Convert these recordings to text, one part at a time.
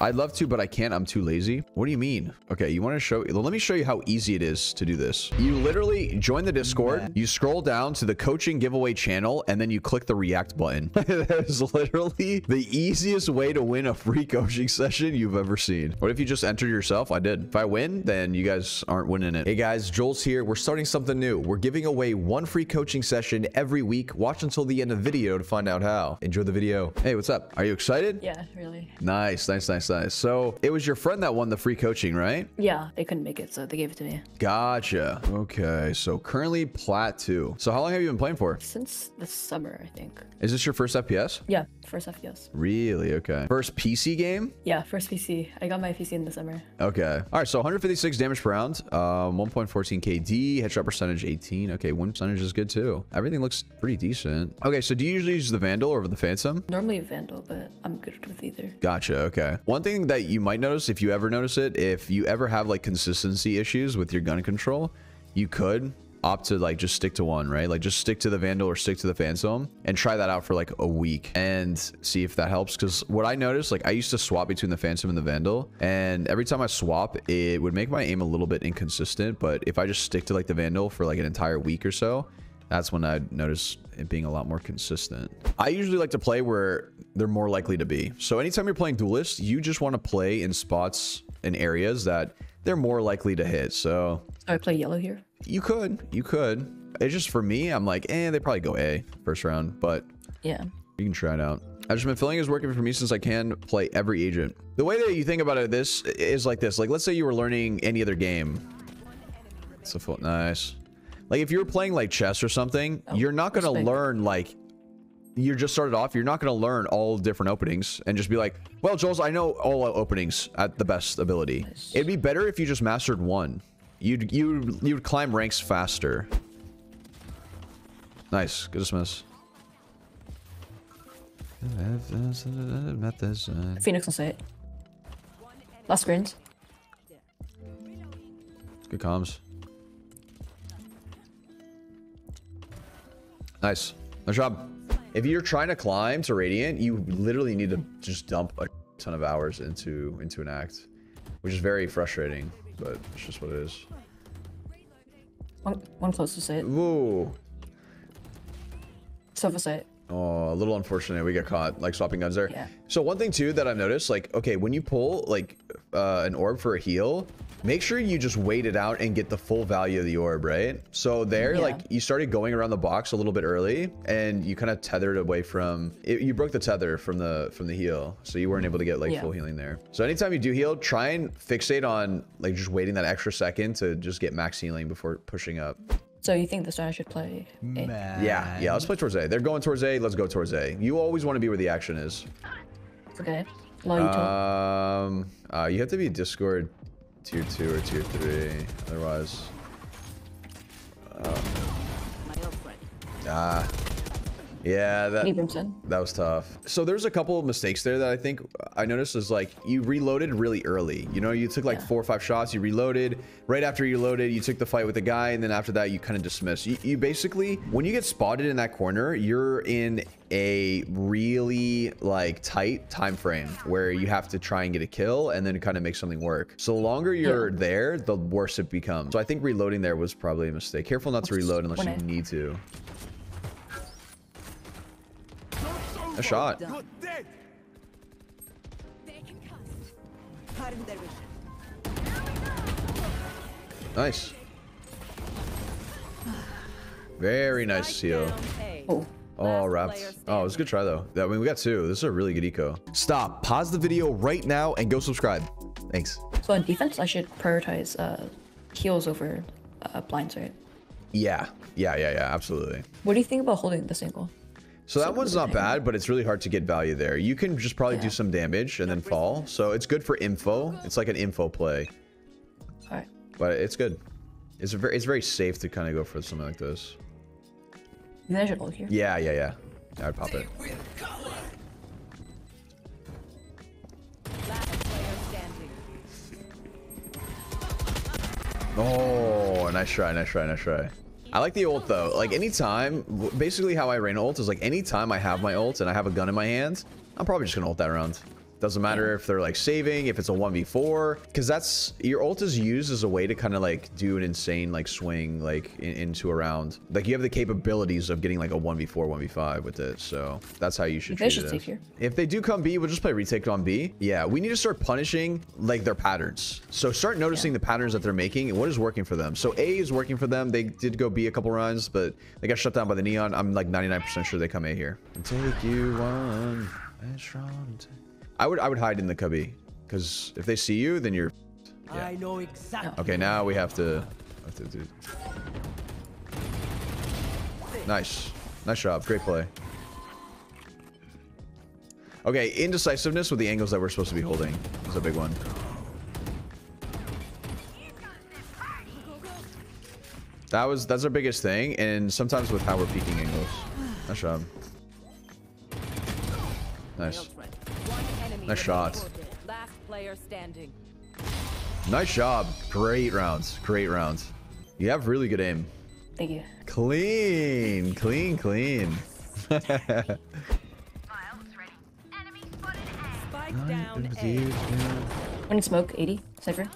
I'd love to, but I can't. I'm too lazy. What do you mean? Okay, you want to show? Let me show you how easy it is to do this. You literally join the Discord. You scroll down to the coaching giveaway channel, and then you click the react button. That is literally the easiest way to win a free coaching session you've ever seen. What if you just entered yourself? I did. If I win, then you guys aren't winning it. Hey guys, Jollz here. We're starting something new. We're giving away one free coaching session every week. Watch until the end of the video to find out how. Enjoy the video. Hey, what's up? Are you excited? Yeah, really. Nice, nice, nice, nice. So it was your friend that won the free coaching, right? Yeah, they couldn't make it, so they gave it to me. Gotcha. Okay, so currently Plat 2. So how long have you been playing for? Since the summer, I think. Is this your first FPS? Yeah, first FPS. Really? Okay. First PC game? Yeah, first PC. I got my PC in the summer. Okay. All right, so 156 damage per round, 1.14 KD, headshot percentage 18. Okay, win percentage is good too. Everything looks pretty decent. Okay, so do you usually use the Vandal or the Phantom? Normally Vandal, but I'm good with either. Gotcha. Okay. One thing that you might notice, if you ever notice it, if you ever have like consistency issues with your gun control, you could opt to like just stick to one, right? Like just stick to the Vandal or stick to the Phantom and try that out for like a week and see if that helps. Because what I noticed, like I used to swap between the Phantom and the Vandal, and every time I swap, it would make my aim a little bit inconsistent. But if I just stick to like the Vandal for like an entire week or so, that's when I notice it being a lot more consistent. I usually like to play where they're more likely to be. So anytime you're playing Duelist, you just want to play in spots and areas that they're more likely to hit. So I play yellow here. You could. It's just for me, I'm like, they probably go A first round, but yeah, you can try it out. I've just been feeling is working for me since I can play every agent. The way that you think about it, this is like this. Like, let's say you were learning any other game. It's a full nice. Like if you were playing like chess or something, you're not going to learn like you just started off. You're not going to learn all different openings and just be like, well, Jollz, I know all openings at the best ability. Nice. It'd be better if you just mastered one. You'd climb ranks faster. Nice. Good dismiss. Phoenix on site. Last screens. Good comms. Nice. Nice job. If you're trying to climb to Radiant, you literally need to just dump a ton of hours into an act, which is very frustrating, but it's just what it is. One close to site. Ooh. Sofa site. Oh, a little unfortunate. We get caught like swapping guns there. Yeah. So one thing too that I've noticed, like, okay, when you pull like an orb for a heal, make sure you just wait it out and get the full value of the orb, right? So there, like you started going around the box a little bit early and you kind of tethered away from it. You broke the tether from the heal. So you weren't able to get like full healing there. So anytime you do heal, try and fixate on like just waiting that extra second to just get max healing before pushing up. So you think this time I should play A? Yeah, let's play towards A. They're going towards A. Let's go towards A. You always want to be where the action is. Okay. You have to be Discord tier 2 or tier 3. Otherwise. Yeah, that was tough. So there's a couple of mistakes there that I think I noticed is like you reloaded really early. You know, you took like 4 or 5 shots, you reloaded. Right after you loaded, you took the fight with the guy, and then after that, you kind of dismissed. You basically, when you get spotted in that corner, you're in a really like tight time frame where you have to try and get a kill and then kind of make something work. So the longer you're there, the worse it becomes. So I think reloading there was probably a mistake. Careful not to reload unless you need to. A shot. Nice. Very nice seal. Oh, wrapped. Oh, it was a good try though. I mean, we got 2. This is a really good eco. Stop. Pause the video right now and go subscribe. Thanks. So in defense, I should prioritize heals over blinds, right? Yeah, absolutely. What do you think about holding this angle? So that one's not bad, but it's really hard to get value there. You can just probably do some damage and then fall. So it's good for info. It's like an info play. All right. But it's good. It's very safe to kind of go for something like this. You think I should hold here? Yeah. I'd pop it. Oh, nice try. I like the ult though. Like anytime, basically how I rain ult is like anytime I have my ult and I have a gun in my hands, I'm probably just gonna ult that round. Doesn't matter if they're like saving, if it's a 1v4, because that's your ult is used as a way to kind of like do an insane like swing like into a round. Like you have the capabilities of getting like a 1v4, 1v5 with it. So that's how you should treat it. Here. If they do come B, we'll just play retake on B. Yeah, we need to start punishing like their patterns. So start noticing the patterns that they're making and what is working for them. So A is working for them. They did go B a couple rounds, but they got shut down by the neon. I'm like 99% sure they come A here. And take you one. I would hide in the cubby, because if they see you, then you're. Yeah. I know exactly. Okay, now we have to do. Nice job, great play. Okay, indecisiveness with the angles that we're supposed to be holding is a big one. That's our biggest thing, and sometimes with how we're peeking angles. Nice job. Nice. Nice shot. Last player standing. Nice job. Great rounds. Great rounds. You have really good aim. Thank you. Clean. Spike down A. When smoke 80, Cypher.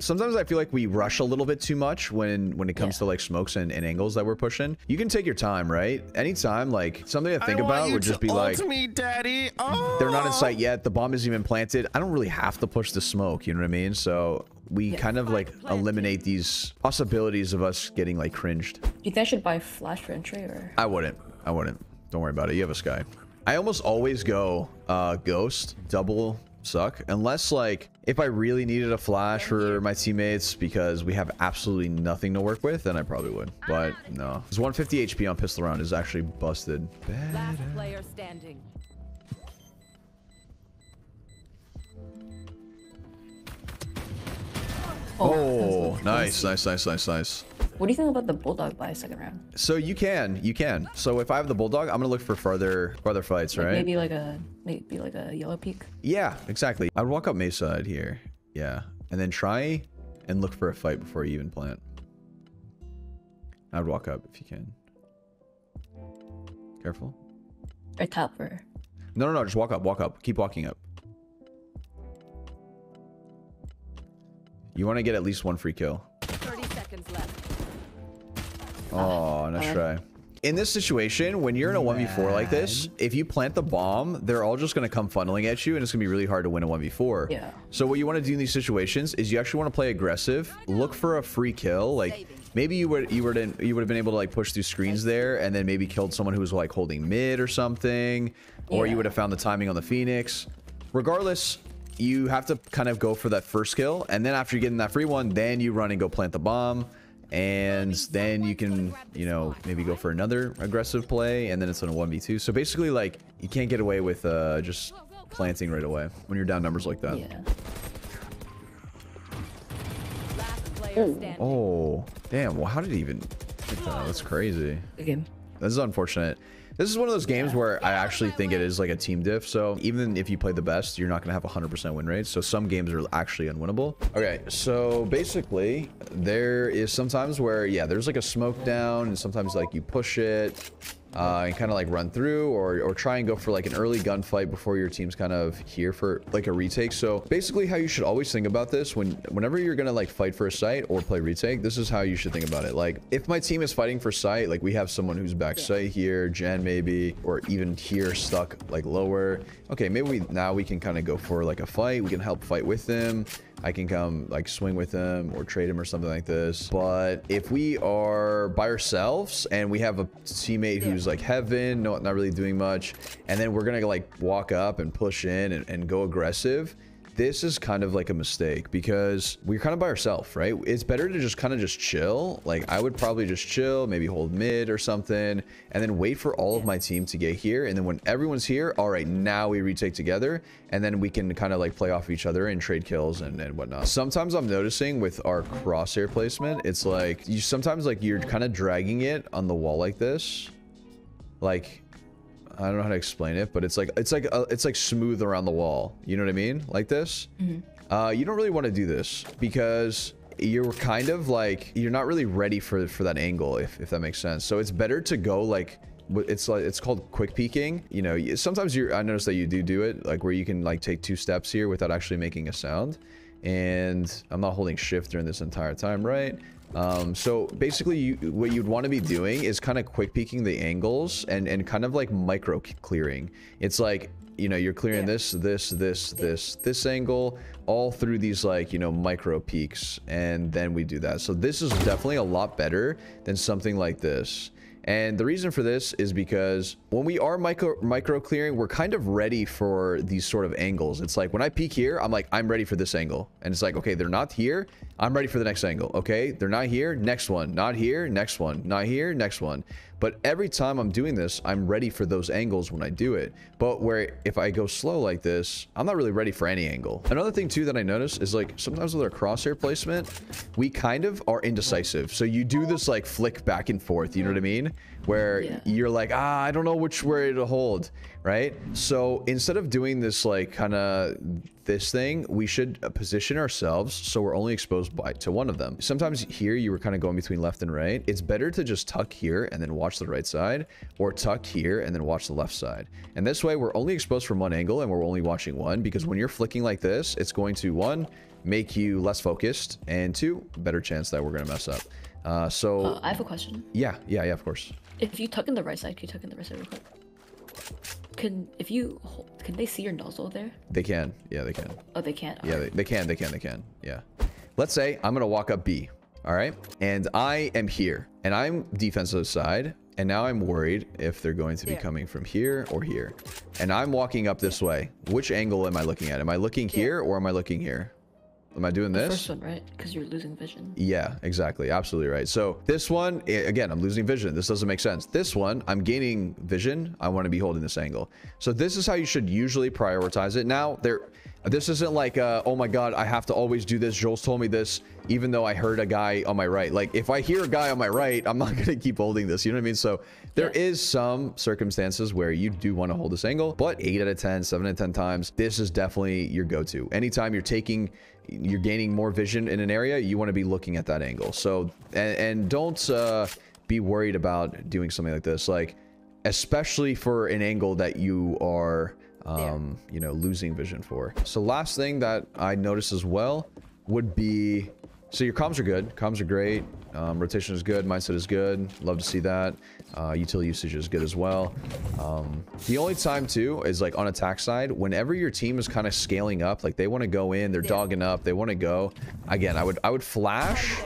Sometimes I feel like we rush a little bit too much when it comes to like smokes and angles that we're pushing. You can take your time, right? Anytime, like something to think about would just be like, me, Daddy. Oh. They're not in sight yet. The bomb isn't even planted. I don't really have to push the smoke. You know what I mean? So we kind of like eliminate these possibilities of us getting like cringed. Do you think I should buy flash for entry or? I wouldn't. Don't worry about it. You have a sky. I almost always go ghost, double suck, unless like if I really needed a flash for my teammates because we have absolutely nothing to work with, then I probably would. But no, this 150 HP on pistol round is actually busted. Last player standing. Oh, nice. What do you think about the bulldog by second round? So you can. So if I have the bulldog, I'm gonna look for farther fights, like right? Maybe like a yellow peak. Yeah, exactly. I'd walk up Mesa side here. Yeah, and then try and look for a fight before you even plant. I'd walk up if you can. Careful. Or top or. No. Just walk up. Keep walking up. You want to get at least one free kill. 30 seconds left. Oh, nice try. In this situation, when you're in a 1v4 like this, if you plant the bomb, they're all just going to come funneling at you, and it's going to be really hard to win a 1v4. Yeah. So what you want to do in these situations is you actually want to play aggressive, look for a free kill. Like maybe you would have been able to like push through screens there, and then maybe killed someone who was like holding mid or something, or you would have found the timing on the Phoenix. Regardless, you have to kind of go for that first kill, and then after you get in that free one, then you run and go plant the bomb, and then you can, you know, maybe go for another aggressive play, and then it's on a 1v2. So basically, like, you can't get away with just planting right away when you're down numbers like that. Yeah. Last player standing. Oh, damn. Well, how did he even hit that? That's crazy. Good game. This is unfortunate. This is one of those games where I actually think it is like a team diff. So even if you play the best, you're not going to have 100% win rate. So some games are actually unwinnable. Okay, so basically there is sometimes where, yeah, there's like a smoke down, and sometimes like you push it and kind of like run through, or try and go for like an early gunfight before your team's kind of here for like a retake. So basically how you should always think about this whenever you're gonna like fight for a site or play retake, this is how you should think about it. Like if my team is fighting for site, like we have someone who's back site here, Jen maybe, or even here stuck like lower. Okay, maybe now we can kind of go for like a fight. We can help fight with them. I can come like swing with him or trade him or something like this. But if we are by ourselves and we have a teammate who's like heaven, not really doing much, and then we're gonna like walk up and push in and go aggressive, this is kind of like a mistake because we're kind of by ourselves, right? It's better to just kind of just chill. Like I would probably just chill, maybe hold mid or something, and then wait for all of my team to get here. And then when everyone's here, all right, now we retake together, and then we can kind of like play off each other and trade kills and whatnot. Sometimes I'm noticing with our crosshair placement, it's like sometimes like you're kind of dragging it on the wall like this. Like, I don't know how to explain it, but it's like smooth around the wall. You know what I mean? Like this. You don't really want to do this because you're kind of like, you're not really ready for that angle, if that makes sense. So it's better to go like it's called quick peeking. You know, sometimes I notice that you do it, like where you can like take 2 steps here without actually making a sound. And I'm not holding shift during this entire time, right? So basically what you'd want to be doing is kind of quick peeking the angles and kind of like micro clearing. It's like, you know, you're clearing this angle all through these, like, you know, micro peaks, and then we do that. So this is definitely a lot better than something like this. And the reason for this is because when we are micro clearing, we're kind of ready for these sort of angles. It's like when I peek here, I'm like, I'm ready for this angle. And it's like, okay, they're not here. I'm ready for the next angle. Okay, they're not here. Next one. Not here. Next one. Not here. Next one. But every time I'm doing this, I'm ready for those angles when I do it. But where if I go slow like this, I'm not really ready for any angle. Another thing too that I notice is like sometimes with our crosshair placement, we kind of are indecisive. So you do this like flick back and forth, you know what I mean? Where you're like, I don't know which way to hold, right? So instead of doing this like kind of this thing, we should position ourselves so we're only exposed to one of them. Sometimes here you were kind of going between left and right. It's better to just tuck here and then watch the right side, or tuck here and then watch the left side. And this way we're only exposed from one angle and we're only watching one, because when you're flicking like this, it's going to, 1, make you less focused, and 2, better chance that we're going to mess up. I have a question. Yeah, of course. If you tuck in the right side, can you tuck in the right side real quick? Can they see your nozzle there? They can. Yeah, they can. Oh, they can't? Yeah, they can. Yeah. Let's say I'm going to walk up B. All right. And I am here and I'm defensive side. And now I'm worried if they're going to be coming from here or here. And I'm walking up this way. Which angle am I looking at? Am I looking here or am I looking here? Am I doing this? The first one, right? Because you're losing vision. Yeah, exactly. Absolutely right. So this one, again, I'm losing vision. This doesn't make sense. This one, I'm gaining vision. I want to be holding this angle. So this is how you should usually prioritize it. Now, this isn't like, oh my God, I have to always do this. Jollz told me this, even though I heard a guy on my right. Like, if I hear a guy on my right, I'm not going to keep holding this. You know what I mean? So there is some circumstances where you do want to hold this angle, but 8 out of 10, 7 out of 10 times, this is definitely your go-to. Anytime you're gaining more vision in an area, you want to be looking at that angle. So, and don't be worried about doing something like this, like, especially for an angle that you are, you know, losing vision for. So last thing that I noticed as well would be, so your comms are good. Comms are great. Rotation is good. Mindset is good. Love to see that. Utility usage is good as well. The only time too is like on attack side, whenever your team is kind of scaling up, like they want to go in, they're dogging up, they want to go. Again, I would flash.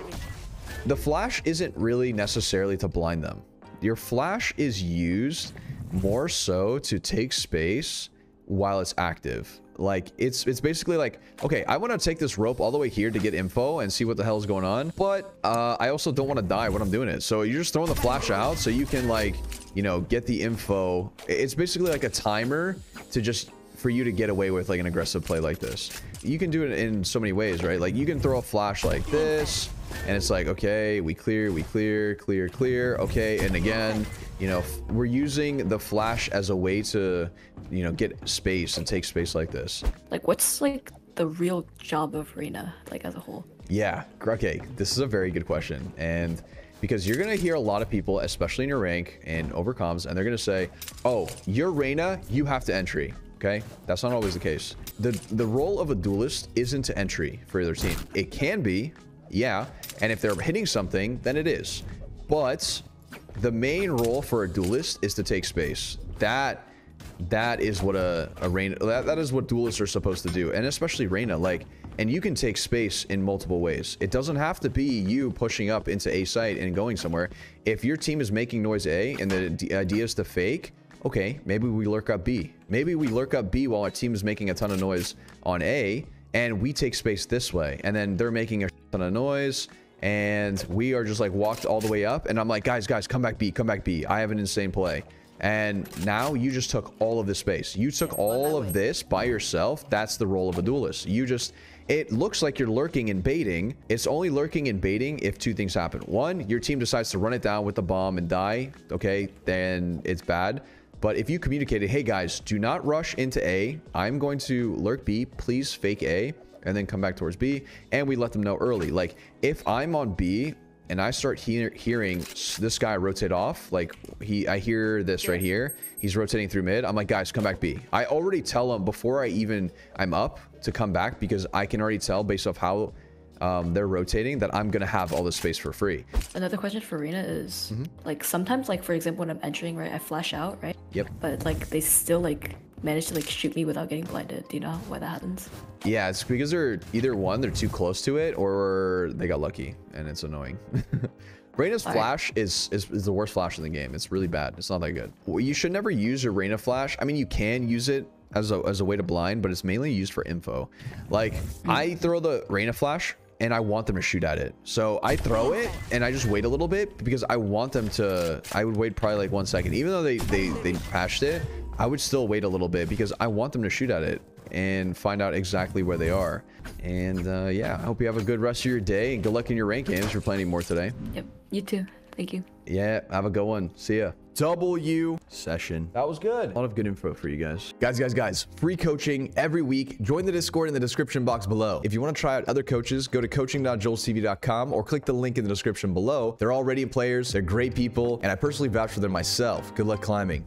The flash isn't really necessarily to blind them. Your flash is used more so to take space while it's active. Like it's basically like, okay, I want to take this rope all the way here to get info and see what the hell is going on, but I also don't want to die when I'm doing it. So you're just throwing the flash out so you can, like, you know, get the info. It's basically like a timer to just for you to get away with like an aggressive play like this. You can do it in so many ways, right? Like you can throw a flash like this and it's like, okay, we clear, clear. Okay, and again, you know, we're using the flash as a way to, you know, get space and take space like this. Like, what's like the real job of Reyna, like as a whole? Yeah, okay, this is a very good question. And because you're going to hear a lot of people, especially in your rank and over comms, and they're going to say, oh, you're Reyna, you have to entry. Okay, that's not always the case. The role of a duelist isn't to entry for their team. It can be, yeah, and if they're hitting something, then it is. But the main role for a duelist is to take space. That is what a Reyna, that is what duelists are supposed to do, and especially Reyna. Like, and you can take space in multiple ways. It doesn't have to be you pushing up into A site and going somewhere. If your team is making noise A and the idea is to fake, okay, maybe we lurk up B. Maybe we lurk up B while our team is making a ton of noise on A, and we take space this way, and then they're making a ton of noise, and we are just like walked all the way up, and I'm like, guys, come back B, I have an insane play. And now you just took all of this space. You took all of this by yourself. That's the role of a duelist. You just, it looks like you're lurking and baiting. It's only lurking and baiting if two things happen. One, your team decides to run it down with the bomb and die. Okay, then it's bad. But if you communicated, hey guys, do not rush into A. I'm going to lurk B. Please fake A and then come back towards B. And we let them know early. Like, if I'm on B and I start hearing this guy rotate off. Like I hear this right here. He's rotating through mid. I'm like, guys, come back B. I already tell him before I'm up to come back, because I can already tell based off how they're rotating that I'm gonna have all this space for free. Another question for Reyna is like sometimes, like for example, when I'm entering, right, I flash out, right? Yep. But like they still like manage to like shoot me without getting blinded. Do you know why that happens? Yeah, it's because they're either one, they're too close to it, or they got lucky and it's annoying. Reyna's flash is the worst flash in the game. It's really bad. It's not that good. Well, you should never use your Reyna flash. I mean, you can use it as a way to blind, but it's mainly used for info. Like I throw the Reyna flash and I want them to shoot at it. So I throw it and I just wait a little bit because I want them to, I would wait probably like 1 second. Even though they patched it, I would still wait a little bit because I want them to shoot at it and find out exactly where they are. And yeah, I hope you have a good rest of your day and good luck in your rank games. We're playing more today. Yep, you too. Thank you. Yeah, have a good one. See ya. W session. That was good. A lot of good info for you guys. Guys, free coaching every week. Join the Discord in the description box below. If you want to try out other coaches, go to coaching.jollztv.com or click the link in the description below. They're all radiant players. They're great people, and I personally vouch for them myself. Good luck climbing.